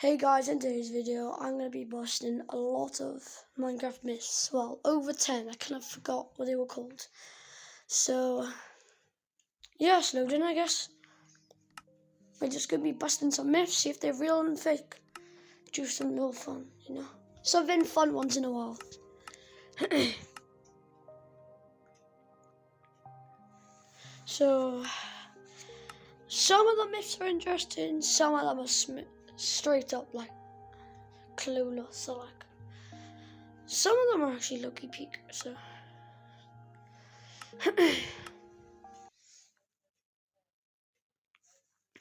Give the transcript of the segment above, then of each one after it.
Hey guys, in today's video I'm going to be busting a lot of Minecraft myths. Well, over 10, I kind of forgot what they were called. So, yeah, it's loading I guess. We're just going to be busting some myths, see if they're real and fake. Do some real fun, you know. Something fun once in a while. So, some of the myths are interesting, some of them are straight up like clueless, so like some of them are actually low-key peak, so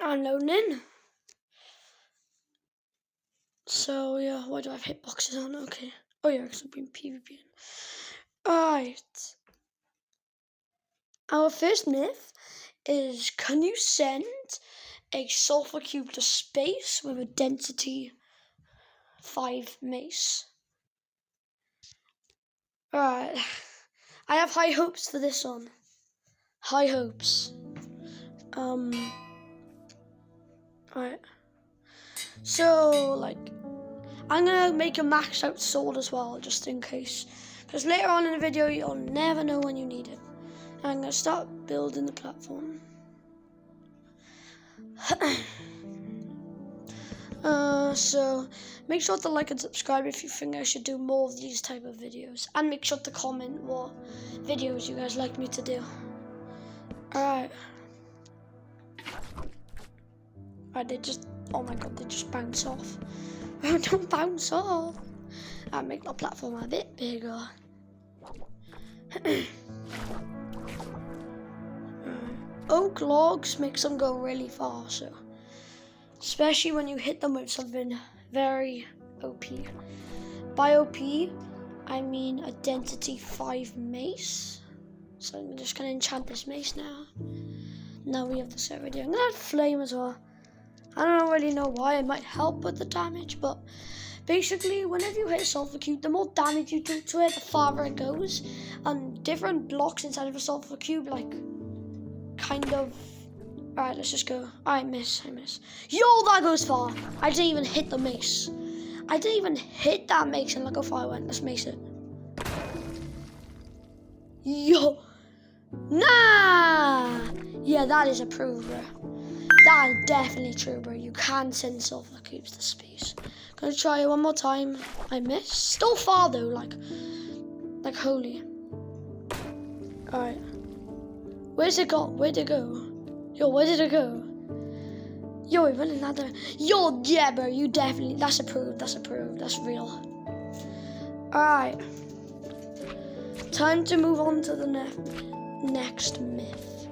I'm loading in. So yeah, why do I have hitboxes on? Okay. Oh yeah, because I've been PvPing. Alright. Our first myth is, can you send a sulfur cube to space with a density 5 mace? Alright. I have high hopes for this one. High hopes. Alright. So, like, I'm gonna make a maxed out sword as well, just in case. Because later on in the video, you'll never know when you need it. I'm gonna start building the platform. So make sure to like and subscribe if you think I should do more of these type of videos, and make sure to comment what videos you guys like me to do. Alright, they just, oh my god, they just bounce off. Don't bounce off. I'll make the platform a bit bigger. Oak logs makes them go really far, so especially when you hit them with something very OP. By OP, I mean a density 5 mace. So I'm just gonna enchant this mace now. Now we have the set ready. I'm gonna add flame as well. I don't really know why. It might help with the damage, but basically whenever you hit a sulfur cube, the more damage you do to it, the farther it goes. And different blocks inside of a sulfur cube, like, kind of... Alright, let's just go. I miss. Yo, that goes far. I didn't even hit the mace. I didn't even hit that mace, and look how far I went. Let's mace it. Yo. Nah. Yeah, that is approved, bro. That is definitely true, bro. You can send sulfur cubes to space. Gonna try it one more time. I missed. Still far though, like holy. Alright. Where's it got? Where'd it go? Yo, where did it go? Yo, we went another. Yo, yeah, bro. You definitely. That's approved. That's real. Alright. Time to move on to the next myth.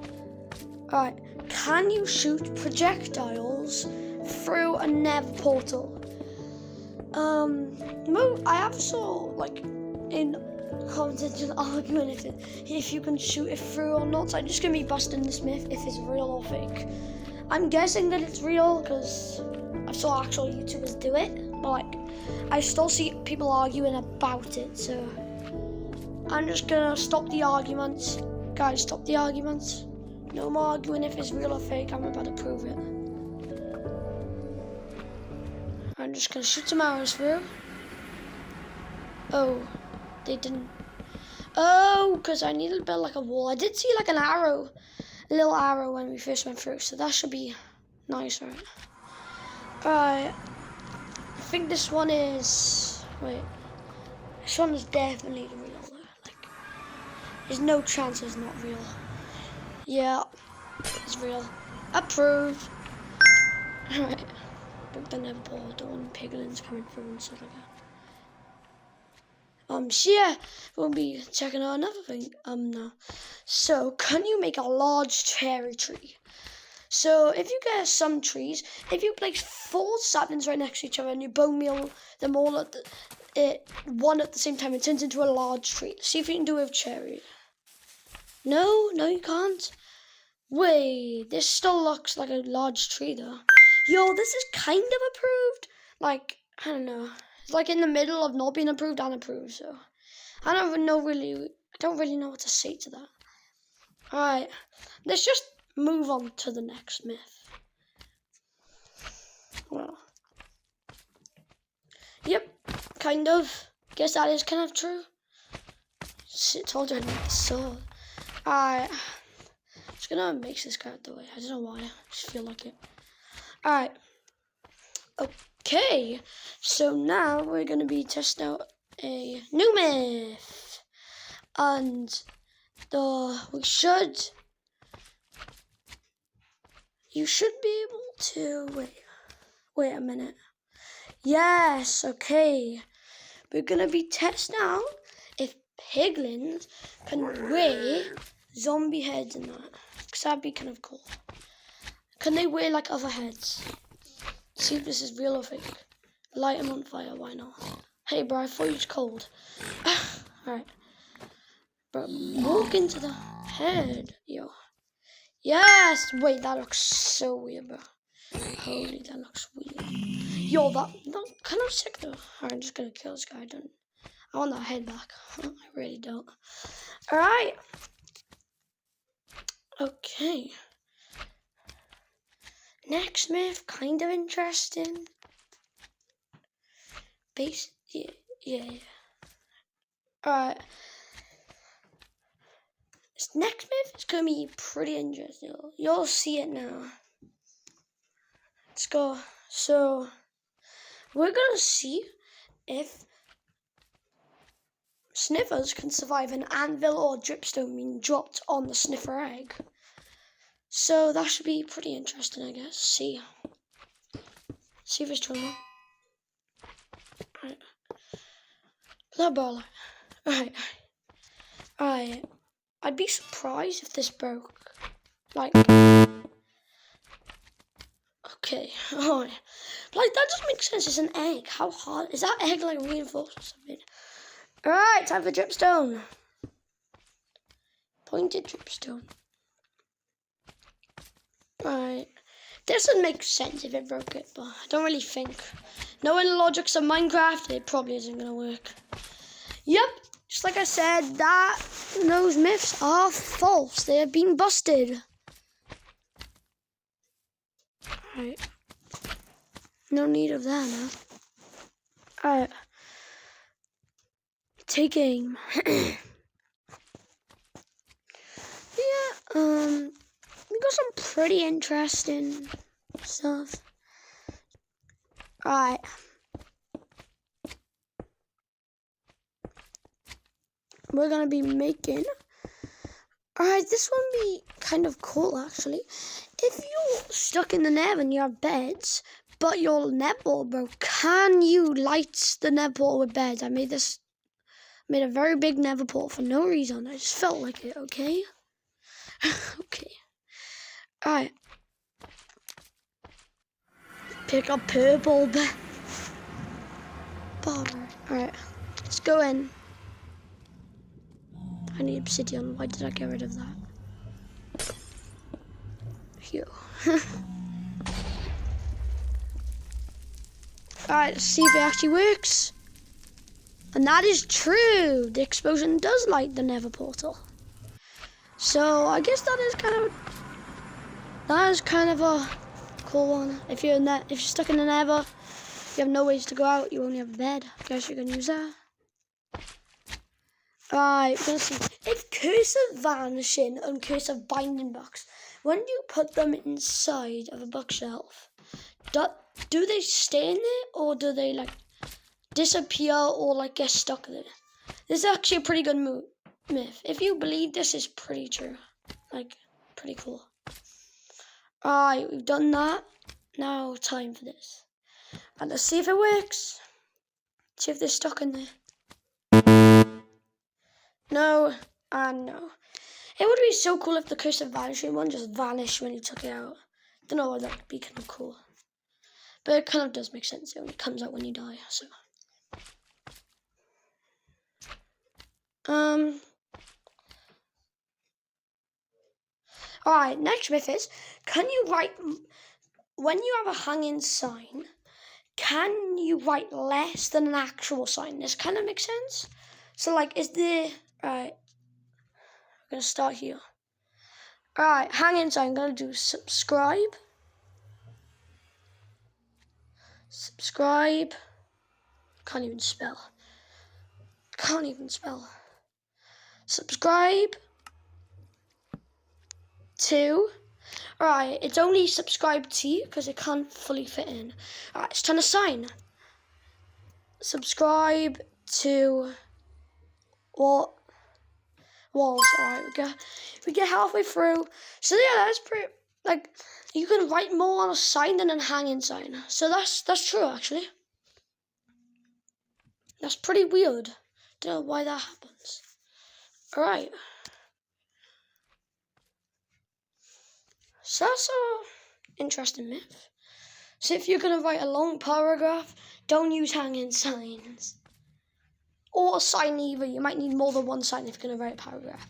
Alright. Can you shoot projectiles through a Nether portal? I have saw like in comments an argument if you can shoot it through or not. So I'm just gonna be busting this myth if it's real or fake. I'm guessing that it's real because I saw actual YouTubers do it, but like I still see people arguing about it. So I'm just gonna stop the arguments, guys. Stop the arguments. No more arguing if it's real or fake. I'm about to prove it. I'm just gonna shoot some arrows through. Oh, they didn't. Oh, because I needed to build like a wall. I did see like an arrow, a little arrow when we first went through, so that should be nice, right? Alright, I think this one is, wait, this one is definitely real though. Like, there's no chance it's not real. Yeah, it's real. Approved. Alright, broke the Nether portal and piglins coming through and stuff like that. So yeah, we'll be checking out another thing now. So, can you make a large cherry tree? So, if you get some trees, if you place 4 saplings right next to each other and you bone meal them all at one at the same time, it turns into a large tree. See if you can do it with cherry. No, you can't. Wait, this still looks like a large tree though. Yo, this is kind of approved. Like, I don't know. It's like in the middle of not being approved and approved, so I don't really know what to say to that. Alright, let's just move on to the next myth. Well, kind of. Guess that is kind of true. Told you I need the sword. Alright. Just gonna mix this guy out the way. I don't know why. I just feel like it. Alright. Okay. So now we're gonna be testing out a new myth. And you should be able to wait a minute. Yes, okay. We're gonna be testing out if piglins can wear zombie heads and that. Because that'd be kind of cool. Can they wear like other heads? See if this is real or fake. Light them on fire, why not? Hey bro, I thought you was cold. Alright. Bro, walk into the head, yo. Yes! Wait, that looks so weird, bro. Holy, that looks weird. Yo, that kind of sick though. Alright, I'm just gonna kill this guy. I want that head back. I really don't. Alright. Okay. Next myth, kind of interesting. Yeah. Alright. This next myth is gonna be pretty interesting. You'll see it now. Let's go. So, we're gonna see if sniffers can survive an anvil or dripstone being dropped on the sniffer egg. So that should be pretty interesting, I guess. See if it's true. Right. Blah blah. Alright. I'd be surprised if this broke. Like, okay. Alright. Like, that doesn't make sense. It's an egg. How hard is that egg? Like reinforced or something? Alright, time for dripstone. Pointed dripstone. Right. This would make sense if it broke it, but I don't really think. Knowing the logics of Minecraft, it probably isn't gonna work. Yep, just like I said, those myths are false. They have been busted. Right. No need of that now. Alright. Take aim. Yeah, we got some pretty interesting stuff. Alright. We're gonna be making. Alright, this one be kind of cool actually. If you're stuck in the nether and you have beds, but your netball broke, can you light the netball with beds? I made a very big nether portal for no reason. I just felt like it, okay? Okay. Alright. Pick up purple border. Alright. Let's go in. I need obsidian. Why did I get rid of that? Phew. Alright, let's see if it actually works. And that is true. The explosion does light the nether portal. So I guess that is kind of a cool one. If you're stuck in the nether, you have no ways to go out, you only have a bed. Guess you're gonna use that. Right, we're gonna see. If cursive vanishing and cursive binding box, when you put them inside of a bookshelf, do they stay in there or do they like disappear or like get stuck there? This is actually a pretty good myth. If you believe this is pretty true, like pretty cool. Alright, we've done that. Now time for this. And let's see if it works. See if they're stuck in there. No, and no. It would be so cool if the curse of vanishing one just vanished when you took it out. Don't know why that would be kind of cool. But it kind of does make sense. It only comes out when you die, so. Alright, next myth is, can you write, when you have a hanging sign, can you write less than an actual sign? This kind of makes sense. So like, alright, we're going to start here. Alright, hanging sign, I'm going to do subscribe. Can't even spell. Subscribe to. Alright, it's only subscribe to because it can't fully fit in. Alright, it's time to sign. Subscribe to what? Walls. Alright, we get halfway through. So yeah, that's pretty, like, you can write more on a sign than a hanging sign. So that's true actually. That's pretty weird. Don't know why that happens. Alright. So that's an interesting myth. So if you're gonna write a long paragraph, don't use hanging signs. Or a sign either. You might need more than one sign if you're gonna write a paragraph.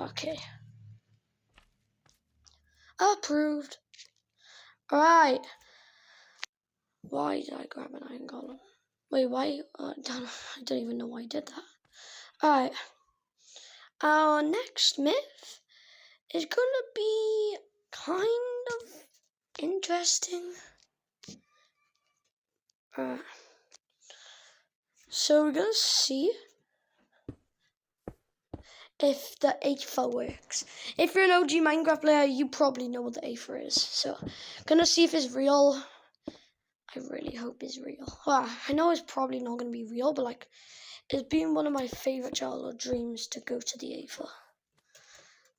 Okay. Approved. Alright. Why did I grab an iron golem? Wait, why? I don't even know why I did that. Alright. Our next myth is gonna be kind of interesting. Alright. So we're gonna see if the Aether works. If you're an OG Minecraft player, you probably know what the Aether is. So, gonna see if it's real. I really hope it's real. Well, I know it's probably not gonna be real, but like, it's been one of my favorite childhood dreams to go to the Aether.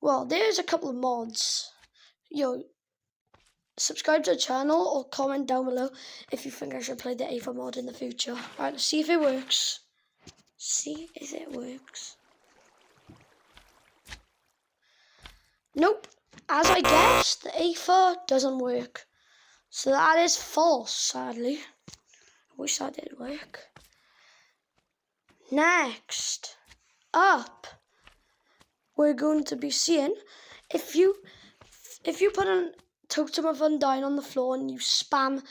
Well, there's a couple of mods. Yo, subscribe to the channel or comment down below if you think I should play the Aether mod in the future. Alright, let's see if it works. See if it works. Nope. As I guessed, the Aether doesn't work. So that is false, sadly. I wish that did work. Next up, we're going to be seeing if you put a Totem of Undying on the floor and you spam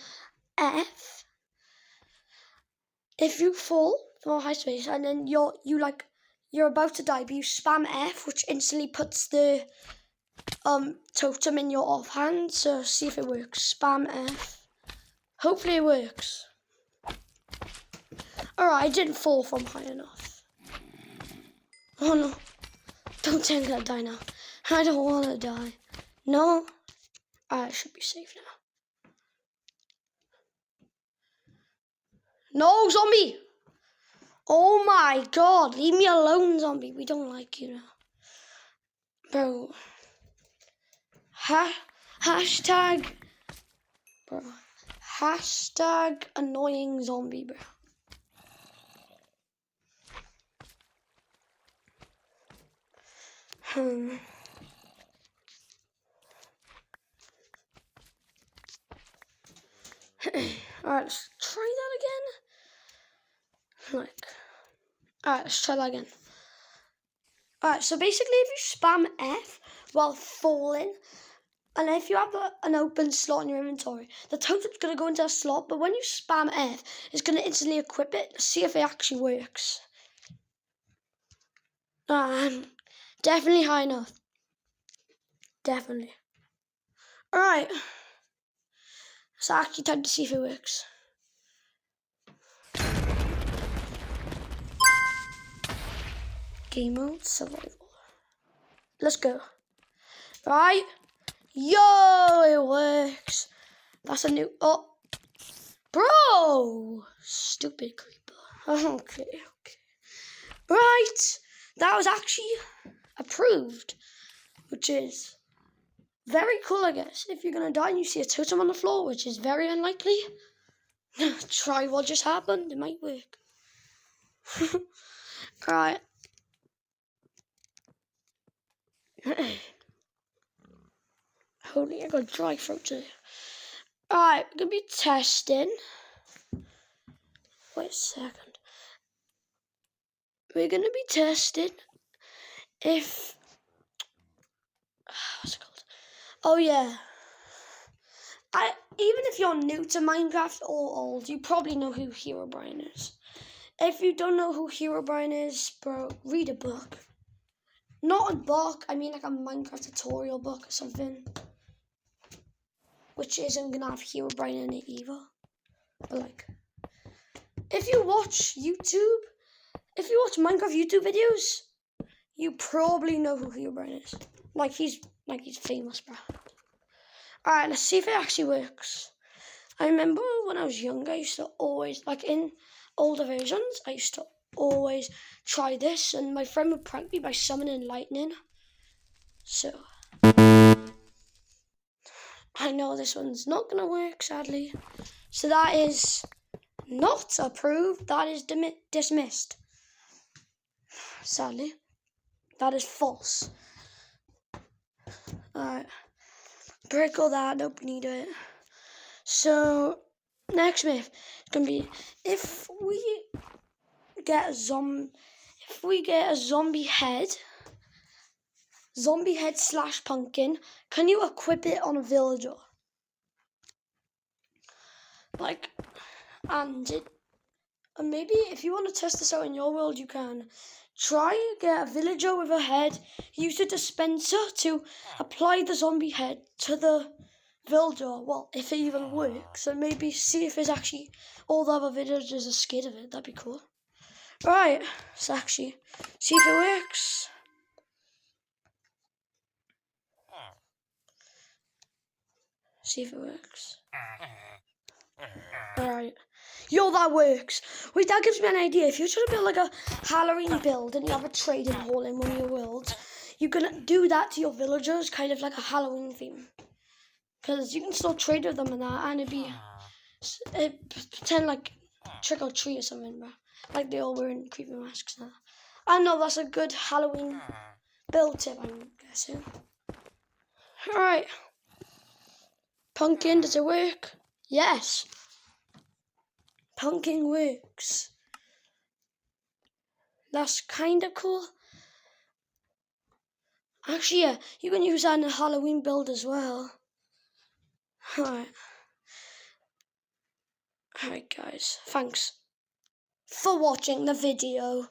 F, if you fall from a high space and then you're about to die, but you spam F, which instantly puts the totem in your offhand. So see if it works. Spam F. Hopefully it works. Alright, I didn't fall from high enough. Oh no. Don't think I'm gonna die now. I don't wanna die. No. I should be safe now. No, zombie! Oh my god, leave me alone, zombie. We don't like you now. Bro. Hashtag, bro. Hashtag annoying zombie, bro. Alright, let's try that again. Alright, let's try that again. Alright, so basically if you spam F while falling, and if you have an open slot in your inventory, the totem's going to go into a slot, but when you spam F, it's going to instantly equip it. Let's see if it actually works. Definitely high enough. Definitely. Alright. It's actually time to see if it works. Game mode, survival. Let's go. Right. Yo, it works. That's a new... Oh. Bro. Stupid creeper. Okay. Right. That was actually approved. Which is very cool, I guess. If you're going to die and you see a totem on the floor, which is very unlikely, try what just happened. It might work. Right. Holy, I got dry throat today. Alright, we're going to be testing. Wait a second. We're going to be testing if... What's it called? Oh, yeah. Even if you're new to Minecraft or old, you probably know who Herobrine is. If you don't know who Herobrine is, bro, read a book. Not a book, I mean like a Minecraft tutorial book or something. Which isn't gonna have Herobrine in it either. But like, you watch Minecraft YouTube videos, you probably know who Herobrine is. Like he's famous, bro. Alright, let's see if it actually works. I remember when I was younger, I used to always, like in older versions, I used to always try this, and my friend would prank me by summoning lightning. So, I know this one's not gonna work, sadly. So that is not approved, that is dismissed. Sadly, that is false. Alright, break all that, don't need it. So, next myth is gonna be, if we get a zombie head / pumpkin, can you equip it on a villager? Like, and maybe if you want to test this out in your world, you can try get a villager with a head, use a dispenser to apply the zombie head to the villager. Well, if it even works, and maybe see if it's actually all the other villagers are scared of it. That'd be cool. Right, let's actually see if it works. See if it works. Alright. Yo, that works. Wait, that gives me an idea. If you're trying to build like a Halloween build and you have a trading hall in one of your worlds, you can do that to your villagers, kind of like a Halloween theme. Because you can still trade with them and that, and pretend like trick or treat or something, bro. Like they all wearing creepy masks now. I know that's a good Halloween build tip, I'm guessing. Alright. Pumpkin, does it work? Yes. Pumpkin works. That's kind of cool. Actually, yeah, you can use that in a Halloween build as well. Alright. Alright, guys. Thanks for watching the video.